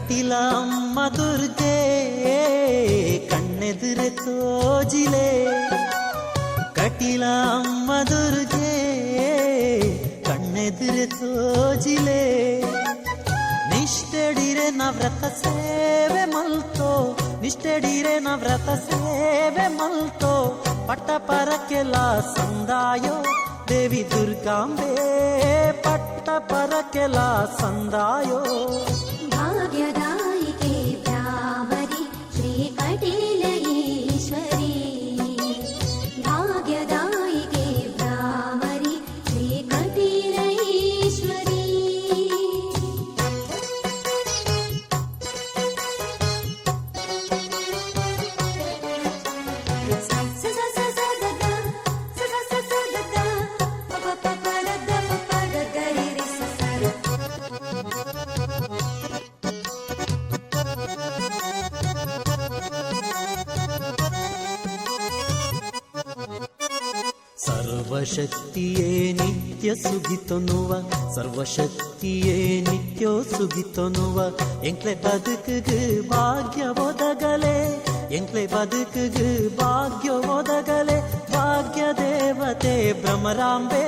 ಕಟಿಲ ಅಮ್ಮ ದುರ್ಗೆ ಕಣ್ಣೆದುರೆ ತೋಜಿಲೆ ಕಟಿಲ ಅಮ್ಮ ದುರ್ಗೆ ಕಣ್ಣೆದುರೆ ತೋಜಿಲೆ ನಿಷ್ಠೆಡಿರೆ ನವ್ರತ ಸೇವೆ ಮಲ್ತೋ ನಿಷ್ಠೆಡಿರೆ ನವ್ರತ ಸೇವೆ ಮಲ್ತೋ ಪಟ್ಟ ಪರಕೆಲ ಸಂದಾಯೋ ದೇವಿ ದುರ್ಗಾಂಬೆ ಪಟ್ಟ ಪರಕೆಲ ಸಂದಾಯೋ ಭಾಗ್ಯದಾಯಿಕೆ ಭ್ರಾಮರಿ ಶ್ರೀ ಕಟೀಲ ಈಶ್ವರಿ ಭಾಗ್ಯದಾಯಿಕೆ ಭ್ರಾಮರಿ ಶ್ರೀ ಕಟೀಲ ಈಶ್ವರಿ ಸರ್ವಶಕ್ತಿಯೇ ನಿತ್ಯ ಸುಗಿತೊನುವ ಸರ್ವಶಕ್ತಿಯೇ ನಿತ್ಯ ಸುಗಿತೊನುವ ಎಂಕ್ಲೆ ಬದುಕುಗು ಭಾಗ್ಯ ಒದಗಲೆ ಎಂಕ್ಲೆ ಬದುಕುಗು ಭಾಗ್ಯ ಒದಗಲೆ ಭಾಗ್ಯ ದೇವತೆ ಭ್ರಮರಾಂಬೆ